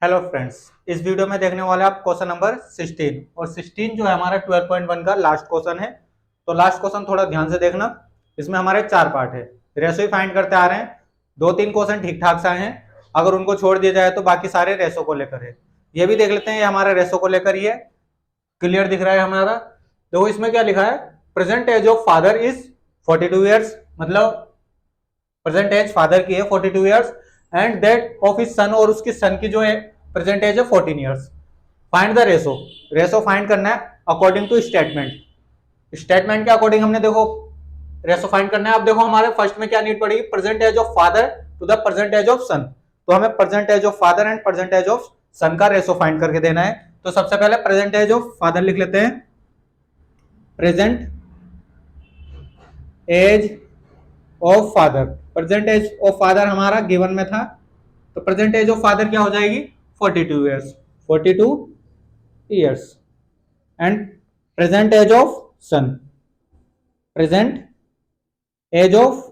Hello friends, इस video में देखने वाले आप क्वेश्चन नंबर 16 और 16 जो है हमारा 12.1 का लास्ट क्वेश्चन है। तो लास्ट क्वेश्चन थोड़ा ध्यान से देखना। इसमें हमारे 4 पार्ट है, रेशो ही फाइंड करते आ रहे हैं। 2-3 क्वेश्चन ठीक ठाक से आए हैं, अगर उनको छोड़ दिया जाए तो बाकी सारे रेशो को लेकर है। ये भी देख लेते हैं, ये हमारा रेशो को लेकर ही है। क्लियर दिख रहा है हमारा। देखो इसमें क्या लिखा है, present age of father is 42 years, मतलब प्रेजेंट एज फादर की है 42 years and that of his son, और उसकी सन की जो है प्रेजेंट एज है 14 years. Find the ratio, ratio find करना है अकॉर्डिंग टू स्टेटमेंट। स्टेटमेंट के अकॉर्डिंग हमने देखो रेशो फाइंड करना है। अब देखो हमारे फर्स्ट में क्या नीड पड़ेगी, present age of father to the present age of son. तो हमें present age of father and present age of son का रेशो फाइंड करके देना है। तो सबसे पहले प्रेजेंट एज ऑफ फादर लिख लेते हैं, present age of father. Present age of father हमारा गिवन में था, तो प्रेजेंट एज ऑफ फादर क्या हो जाएगी 42 years, 42 years. And present age of son, present age of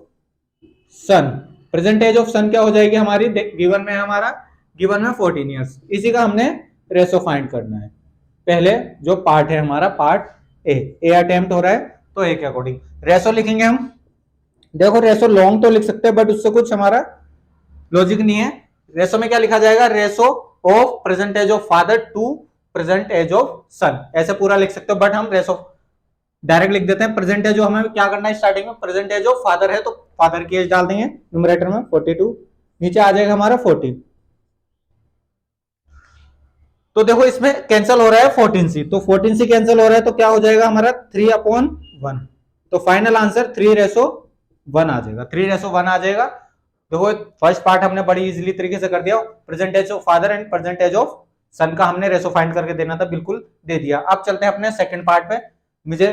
son, present age of son क्या हो जाएगी हमारी, गिवन में हमारा गिवन में 14 ईयर्स। इसी का हमने रेशो फाइंड करना है। पहले जो पार्ट है हमारा पार्ट ए अटेम्प्ट हो रहा है, तो ए के अकॉर्डिंग रेशो लिखेंगे हम। देखो रेशो लॉन्ग तो लिख सकते हैं बट उससे कुछ हमारा लॉजिक नहीं है। रेशो में क्या लिखा जाएगा, ratio of present age of father to present age of son, ऐसे पूरा लिख सकते हो बट हम रेशो डायरेक्ट लिख देते हैं। प्रेजेंट एज हमें क्या करना है, स्टार्टिंग में प्रेजेंट एज ऑफ फादर है तो फादर की एज डाल देंगे न्यूमरेटर में 42, नीचे आ जाएगा हमारा 14। तो देखो इसमें कैंसिल हो रहा है 14C, तो 14C कैंसिल हो रहा है तो क्या हो जाएगा हमारा 3/1। तो फाइनल आंसर 3:1 आ जाएगा, 3:1 आ जाएगा। देखो फर्स्ट पार्ट हमने बड़ी इजीली तरीके से कर दिया, present age of father and present age of son का हमने रेशो फाइंड करके देना था, बिल्कुल दे दिया। अब चलते हैं अपने सेकंड पार्ट पे। मुझे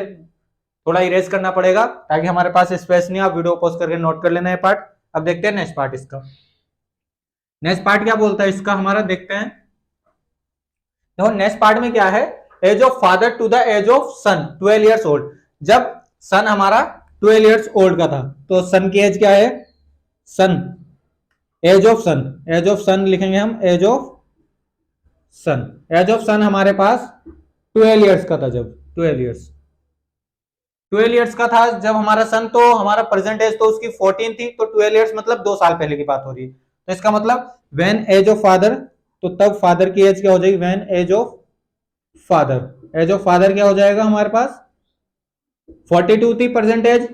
थोड़ा इरेज करना पड़ेगा ताकि हमारे पास स्पेस नहीं, आप वीडियो पॉज करके नोट कर लेना है पार्ट। अब देखते हैं नेक्स्ट पार्ट इसका। नेक्स्ट पार्ट क्या बोलता है इसका हमारा, देखते हैं। देखो नेक्स्ट पार्ट में क्या है, age of father to the age of son 12 years old. जब सन हमारा 12 ईयर्स ओल्ड का था तो सन की एज क्या है, son age of son, age of son लिखेंगे हम, age of son. Age of son हमारे पास 12 ईयर्स का था, जब 12 ईयर्स का था जब हमारा सन, तो हमारा प्रेजेंट एज तो उसकी 14 थी, तो 12 ईयर्स मतलब 2 साल पहले की बात हो रही है। तो इसका मतलब व्हेन एज ऑफ फादर, तो तब फादर की एज क्या हो जाएगी, when age of father, age of father क्या हो जाएगा हमारे पास 42 थी प्रेजेंट एज,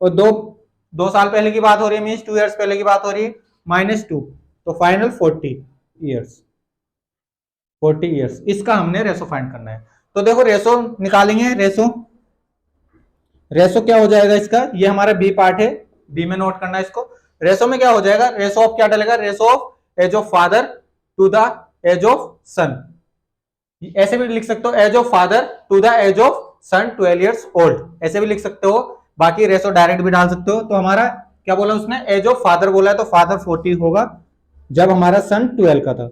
और दो साल पहले की बात हो रही है, मीन्स 2 ईयर्स पहले की बात हो रही है, -2, तो फाइनल 40 ईयर्स, 40 ईयर्स। इसका हमने रेशो फाइंड करना है। तो देखो रेशो निकालेंगे, रेशो क्या हो जाएगा इसका, ये हमारा बी पार्ट है, बी में नोट करना है इसको। रेशो में क्या हो जाएगा, रेशो ऑफ क्या डलेगा, ratio of age of father to the age of son. ऐसे भी लिख सकते हो, age of father to the age of son 12 years old, ऐसे भी लिख सकते हो। बाकी रेशो डायरेक्ट भी डाल सकते हो। तो हमारा क्या बोला उसने, एज ऑफ फादर बोला है, तो फादर 40 होगा जब हमारा सन 12 का था।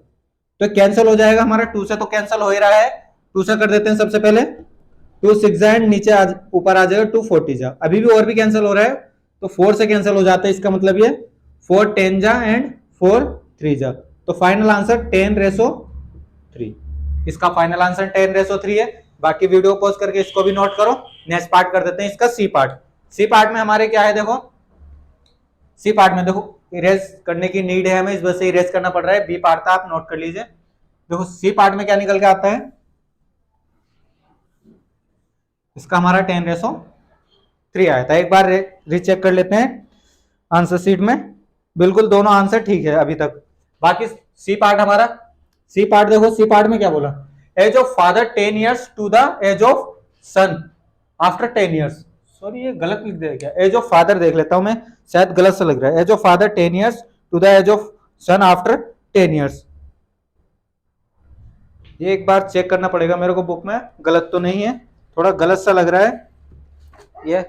तो कैंसिल हो जाएगा हमारा 2 से, तो कैंसिल हो ही रहा है, 2 से कर देते हैं सबसे पहले। 2 6 एंड नीचे ऊपर आ जाएगा 2 40 जा, अभी भी और भी कैंसिल हो रहा है, तो 4 से कैंसिल हो जाता है। इसका मतलब ये 4 10 जा एंड 4 3 जा, तो फाइनल आंसर 10:3। इसका फाइनल आंसर 10:3 है। बाकी वीडियो पॉज करके इसको भी नोट करो। नेक्स्ट पार्ट कर देते हैं इसका सी पार्ट। सी पार्ट में हमारे क्या है, देखो सी पार्ट में देखो इरेज करने की नीड है हमें, इस वजह से इरेज करना पड़ रहा है। बी पार्ट था, आप नोट कर लीजिए। देखो सी पार्ट में क्या निकल के आता है, इसका हमारा 10:3 आया था। एक बार रीचेक कर लेते हैं आंसर शीट में, बिल्कुल दोनों आंसर ठीक है अभी तक। बाकी सी पार्ट हमारा, सी पार्ट देखो, सी पार्ट में क्या बोला, age of father 10 years to the age of son after 10 years. Sorry ये गलत लिख दिया क्या, एज ऑफ फादर देख लेता हूं मैं, शायद गलत से लग रहा है। Age of father 10 years to the age of son after 10 years. ये एक बार चेक करना पड़ेगा मेरे को, बुक में गलत तो नहीं है, थोड़ा गलत सा लग रहा है। ये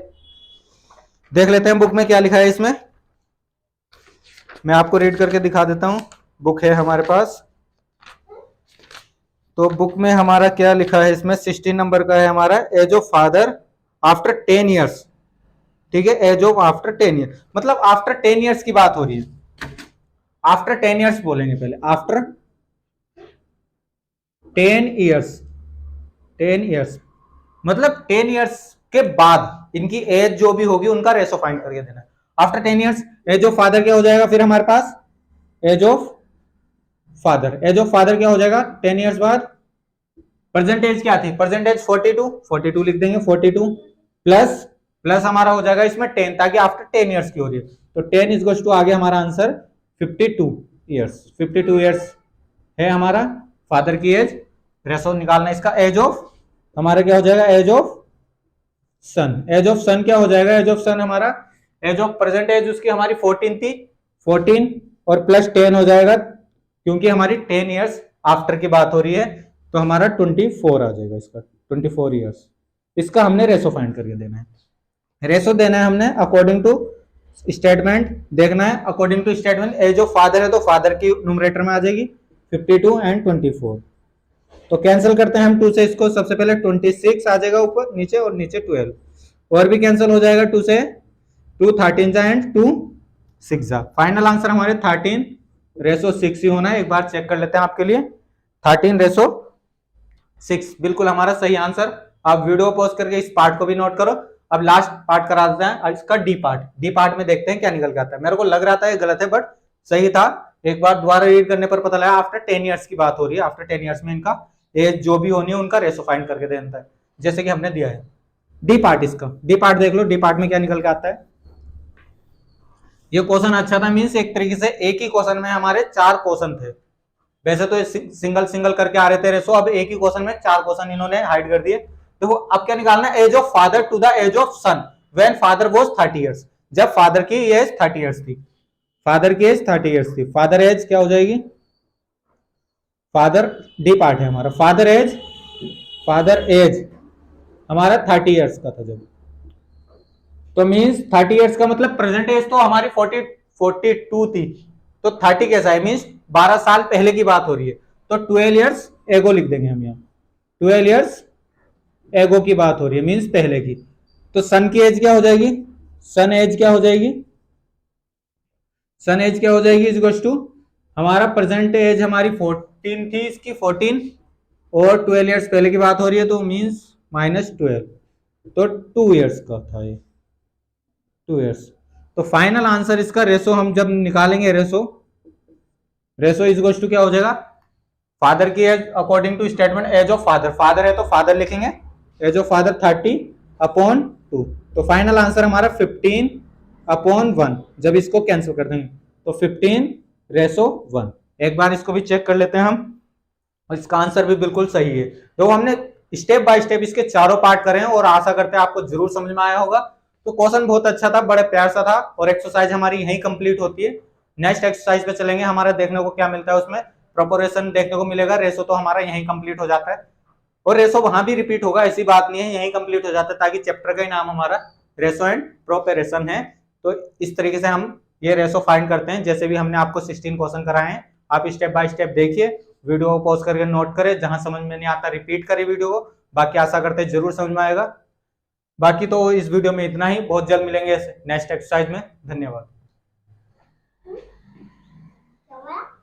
देख लेते हैं बुक में क्या लिखा है इसमें, मैं आपको रीड करके दिखा देता हूं। बुक है हमारे पास, तो बुक में हमारा क्या लिखा है इसमें, 16 नंबर का है हमारा, age of father after 10 years. ठीक है, एज ऑफ आफ्टर 10 ईयर्स, मतलब आफ्टर 10 ईयर्स की बात हो रही है। आफ्टर 10 ईयर्स बोलेंगे पहले, आफ्टर 10 ईयर्स, 10 ईयर्स मतलब 10 ईयर्स के बाद इनकी एज जो भी होगी उनका रेशो फाइंड करके देना है। After 10 years age of father क्या हो जाएगा, फिर हमारे पास age of father, age of father क्या हो जाएगा 10 ईयर्स बाद। प्रेजेंट एज क्या थी, प्रेजेंट एज 42, 42 लिख देंगे, 42 प्लस प्लस हमारा हो जाएगा इसमें 10, ताकि आफ्टर 10 ईयर्स की हो रही है तो 10 इज इक्वल टू आगे हमारा आंसर 52 ईयर्स। 52 ईयर्स है हमारा फादर की एज। रेशो निकालना इसका, एज ऑफ हमारा क्या हो जाएगा, age of son. Age of son क्या हो जाएगा, एज ऑफ सन हमारा, एज ऑफ प्रेजेंट एज उसकी हमारी 14 थी, 14 और प्लस 10 हो जाएगा, क्योंकि हमारी 10 ईयर्स आफ्टर की बात हो रही है तो हमारा 24 आ जाएगा इसका, 24 ईयर्स। इसका हमने रेशो फाइंड करके देना है। रेशो देना है हमने अकॉर्डिंग टू स्टेटमेंट, देखना है according to statement. Age of father है तो फादर की न्यूमरेटर में आ जाएगी 52 एंड 24, तो कैंसिल करते हैं हम 2 से इसको। सबसे पहले 26 आ जाएगा ऊपर नीचे और नीचे 12, और भी कैंसिल हो जाएगा 2 से, 2 13 जा एंड 2 6 जा। फाइनल आंसर हमारे 13 रेशो 6 ही होना है। एक बार चेक कर लेते हैं आपके लिए, 13 रेशो 6 बिल्कुल हमारा सही आंसर। आप वीडियो पॉज करके इस पार्ट को भी नोट करो। अब लास्ट पार्ट करा देते हैं इसका, डी पार्ट। डी पार्ट में देखते हैं क्या निकल के आता है। मेरे को लग रहा था ये गलत है बट सही था, एक बार दोबारा रीड करने पर पता लगा। आफ्टर 10 ईयर्स की बात हो रही है, आफ्टर 10 ईयर्स में इनका एज जो भी होनी है उनका रेशो फाइंड करके देता है, जैसे कि हमने दिया है। डी पार्ट इसका, डी पार्ट देख लो, डी पार्ट में क्या निकल के आता है। ये क्वेश्चन अच्छा था, मींस एक तरीके से एक ही क्वेश्चन में हमारे 4 क्वेश्चन थे। वैसे तो सिंगल सिंगल करके आ रहे थे रेशो, अब एक ही क्वेश्चन में 4 क्वेश्चन इन्होंने हाइड कर दिए। तो वो अब क्या निकालना है, age of father to the age of son when father was 30 years, जब फादर की एज 30 इयर्स थी। फादर की एज 30 इयर्स थी, फादर एज क्या हो जाएगी, फादर डी पार्ट है हमारा, फादर एज हमारा 30 इयर्स का था जब, तो मींस 30 इयर्स का मतलब प्रेजेंट एज तो हमारी 42 थी, तो 30 कैसा है, मींस 12 साल पहले की बात हो रही है, तो 12 इयर्स एगो लिख देंगे हम यहाँ, 12 इयर्स एगो की बात हो रही है, मींस पहले की। तो सन की एज क्या हो जाएगी, सन एज क्या हो जाएगी, सन एज क्या हो जाएगी इज इक्वल टू हमारा प्रेजेंट एज हमारी 14 थी, इसकी 14 और 12 इयर्स पहले की बात हो रही है, तो मींस -12, तो 2 इयर्स का था ये, 2 इयर्स। तो फाइनल आंसर इसका रेशो हम जब निकालेंगे, रेशो इज इक्वल टू क्या हो जाएगा, फादर की age according to statement age of father, father है तो फादर लिखेंगे, एज ऑफ फादर 30/2, तो फाइनल आंसर हमारा 15/1। जब इसको कैंसिल कर देंगे तो 15:1। एक बार इसको भी चेक कर लेते हैं हम, और इसका आंसर भी बिल्कुल सही है। तो हमने स्टेप बाय स्टेप इसके चारों पार्ट करे हैं, और आशा करते हैं आपको जरूर समझ में आया होगा। तो क्वेश्चन बहुत अच्छा था, बड़े प्यार सा था, और एक्सरसाइज हमारी यहीं कंप्लीट होती है। नेक्स्ट एक्सरसाइज पे चलेंगे, हमारा देखने को क्या मिलता है, उसमें प्रोपोर्शन देखने को मिलेगा। रेशो तो हमारा यहीं कंप्लीट हो जाता है, और रेशो वहां भी रिपीट होगा, ऐसी बात नहीं है, यहीं कंप्लीट हो जाता है, ताकि चैप्टर का ही नाम हमारा रेशो एंड प्रोपोर्शन है। तो इस तरीके से हम ये रेशो फाइंड करते हैं, जैसे भी हमने आपको 16 क्वेश्चन कराए हैं। आप स्टेप बाय स्टेप देखिए, वीडियो को पॉज करके नोट करें, जहां समझ में नहीं आता रिपीट करें वीडियो को। बाकी आशा करते हैं जरूर समझ में आएगा। बाकी तो इस वीडियो में इतना ही, बहुत जल्द मिलेंगे नेक्स्ट एक्सरसाइज में। धन्यवाद।